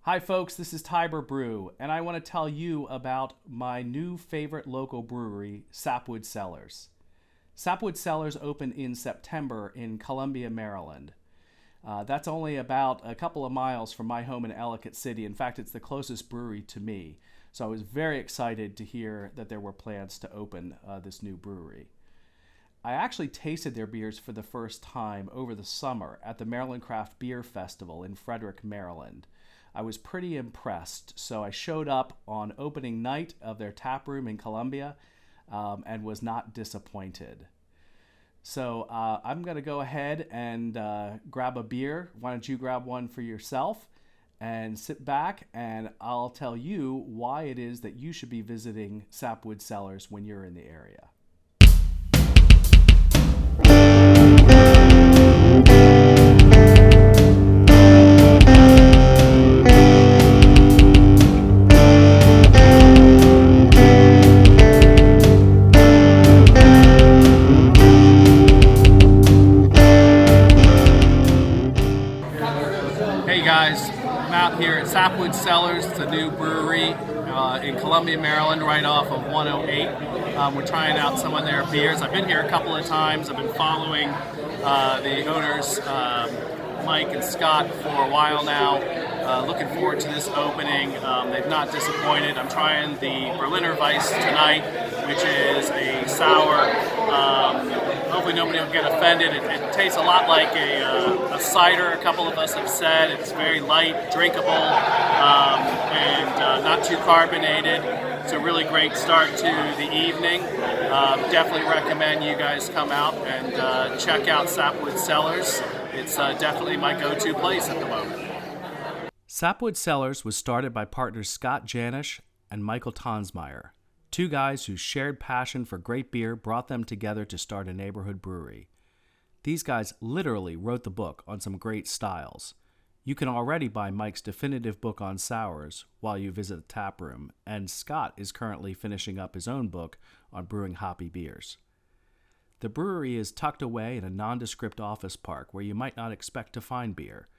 Hi folks, this is Tiber Brew, and I want to tell you about my new favorite local brewery, Sapwood Cellars. Sapwood Cellars opened in September in Columbia, Maryland. That's only about a couple of miles from my home in Ellicott City. In fact, it's the closest brewery to me. So I was very excited to hear that there were plans to open this new brewery. I actually tasted their beers for the first time over the summer at the Maryland Craft Beer Festival in Frederick, Maryland. I was pretty impressed, so I showed up on opening night of their taproom in Columbia and was not disappointed. So I'm going to go ahead and grab a beer. Why don't you grab one for yourself and sit back, and I'll tell you why it is that you should be visiting Sapwood Cellars when you're in the area. Hey guys, I'm out here at Sapwood Cellars. It's a new brewery in Columbia, Maryland, right off of 108. We're trying out some of their beers. I've been here a couple of times. I've been following the owners, Mike and Scott, for a while now. Looking forward to this opening. They've not disappointed. I'm trying the Berliner Weiss tonight, which is a sour. Hopefully nobody will get offended. It tastes a lot like a cider, a couple of us have said. It's very light, drinkable, and not too carbonated. It's a really great start to the evening. Definitely recommend you guys come out and check out Sapwood Cellars. It's definitely my go-to place at the moment. Sapwood Cellars was started by partners Scott Janisch and Michael Tonsmeyer, two guys whose shared passion for great beer brought them together to start a neighborhood brewery. These guys literally wrote the book on some great styles. You can already buy Mike's definitive book on sours while you visit the taproom, and Scott is currently finishing up his own book on brewing hoppy beers. The brewery is tucked away in a nondescript office park where you might not expect to find beer,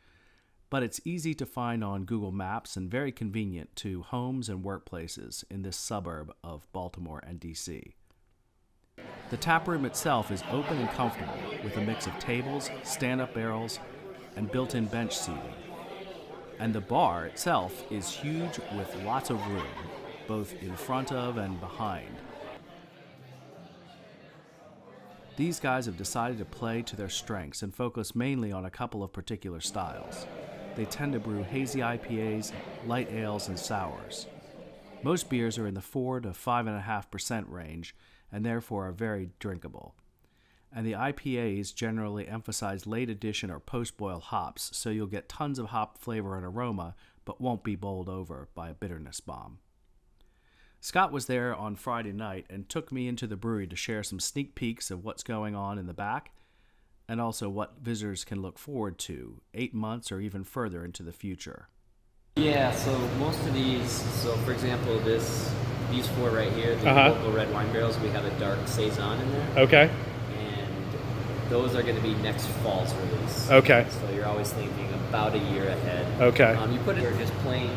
but it's easy to find on Google Maps and very convenient to homes and workplaces in this suburb of Baltimore and D.C. The taproom itself is open and comfortable with a mix of tables, stand-up barrels, and built-in bench seating. And the bar itself is huge with lots of room, both in front of and behind. These guys have decided to play to their strengths and focus mainly on a couple of particular styles. They tend to brew hazy IPAs, light ales, and sours. Most beers are in the 4 to 5.5% range and therefore are very drinkable. And the IPAs generally emphasize late addition or post-boil hops, so you'll get tons of hop flavor and aroma, but won't be bowled over by a bitterness bomb. Scott was there on Friday night and took me into the brewery to share some sneak peeks of what's going on in the back, and also what visitors can look forward to 8 months or even further into the future. Yeah, so most of these, so for example, these four right here, the local red wine barrels, we have a dark Saison in there. Okay. And those are going to be next fall's release. Okay. So you're always thinking about a year ahead. Okay. You put it just plain,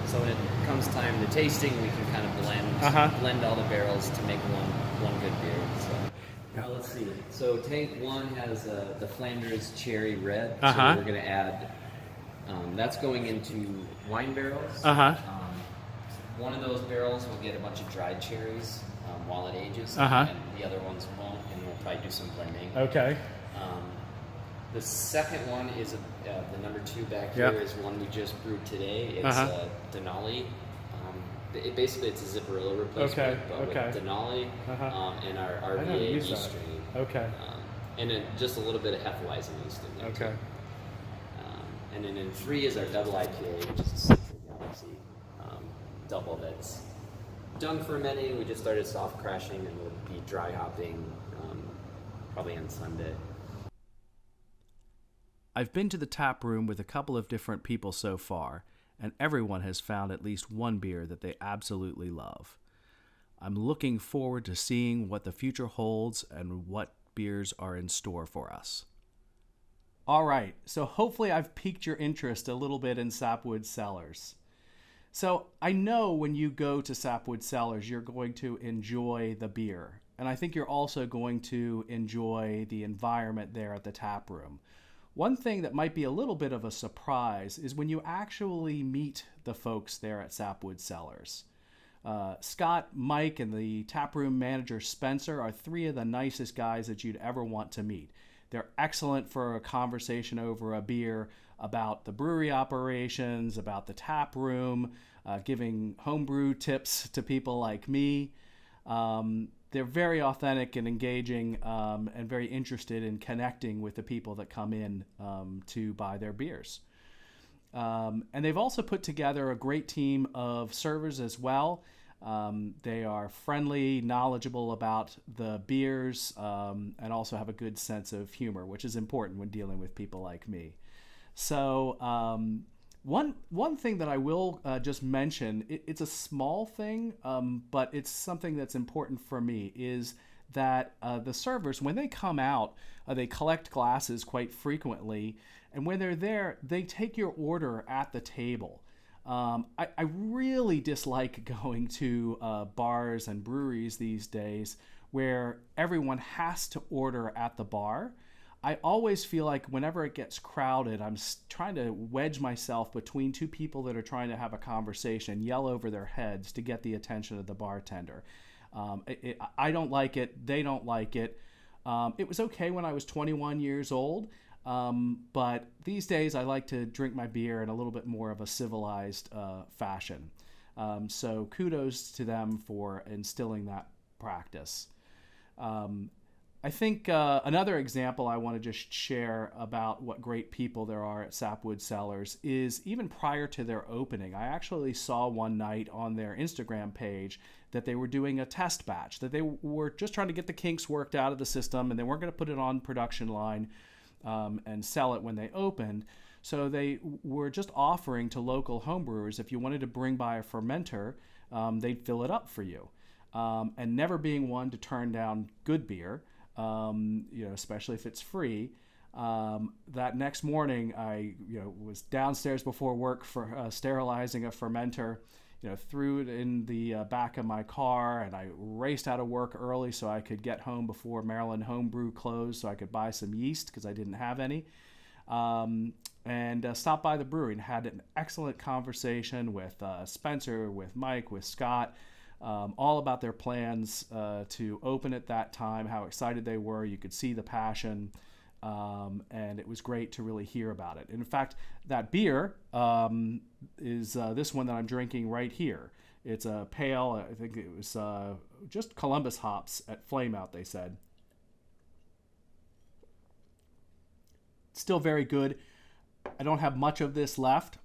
so when it comes time to tasting, we can kind of blend all the barrels to make one good beer. So. Now let's see. So tank one has the Flanders Cherry Red. So we're going to add. That's going into wine barrels. One of those barrels will get a bunch of dried cherries while it ages, and the other ones won't, and we'll probably do some blending. Okay. The second one is the number 2 back here is one we just brewed today. It's Denali. Basically, it's a Zipperillo replacement, but with Denali and our RVA yeast strain. Okay. And then just a little bit of Hefeweizen yeast in there. Okay. And then in 3 is our double IPA, which is a Citric Galaxy double that's done fermenting. We just started soft crashing, and we'll be dry hopping probably on Sunday. I've been to the tap room with a couple of different people so far, and everyone has found at least one beer that they absolutely love. I'm looking forward to seeing what the future holds and what beers are in store for us. All right, so hopefully I've piqued your interest a little bit in Sapwood Cellars. So I know when you go to Sapwood Cellars, you're going to enjoy the beer. And I think you're also going to enjoy the environment there at the tap room. One thing that might be a little bit of a surprise is when you actually meet the folks there at Sapwood Cellars. Scott, Mike, and the taproom manager Spencer are three of the nicest guys that you'd ever want to meet. They're excellent for a conversation over a beer about the brewery operations, about the tap room, giving homebrew tips to people like me. They're very authentic and engaging, and very interested in connecting with the people that come in to buy their beers. And they've also put together a great team of servers as well. They are friendly, knowledgeable about the beers, and also have a good sense of humor, which is important when dealing with people like me. So one thing that I will just mention, it's a small thing, but it's something that's important for me, is that the servers, when they come out, they collect glasses quite frequently, and when they're there, they take your order at the table. I really dislike going to bars and breweries these days where everyone has to order at the bar. I always feel like whenever it gets crowded, I'm trying to wedge myself between two people that are trying to have a conversation, yell over their heads to get the attention of the bartender. I don't like it. They don't like it. It was okay when I was 21 years old. But these days I like to drink my beer in a little bit more of a civilized fashion. So kudos to them for instilling that practice. I think another example I want to just share about what great people there are at Sapwood Cellars is even prior to their opening. I actually saw one night on their Instagram page that they were doing a test batch, that they were just trying to get the kinks worked out of the system, and they weren't going to put it on production line and sell it when they opened. So they were just offering to local homebrewers, if you wanted to bring by a fermenter, they'd fill it up for you. And never being one to turn down good beer, especially if it's free. That next morning, I was downstairs before work for sterilizing a fermenter. Threw it in the back of my car, and I raced out of work early so I could get home before Maryland Homebrew closed, so I could buy some yeast because I didn't have any. And stopped by the brewery and had an excellent conversation with Spencer, with Mike, with Scott, all about their plans to open at that time, how excited they were. You could see the passion, and it was great to really hear about it. And in fact, that beer is this one that I'm drinking right here. It's a pale, I think it was just Columbus hops at Flameout, they said. Still very good. I don't have much of this left,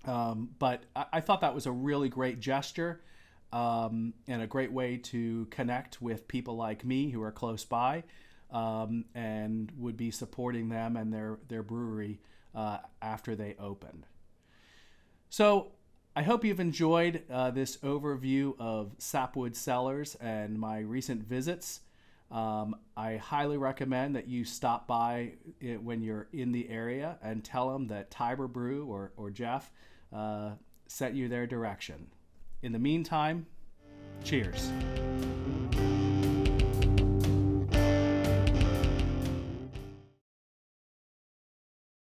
but I thought that was a really great gesture, and a great way to connect with people like me who are close by, and would be supporting them and their brewery after they opened. So I hope you've enjoyed this overview of Sapwood Cellars and my recent visits. I highly recommend that you stop by when you're in the area and tell them that Tiber Brew or Jeff sent you their direction. In the meantime, cheers.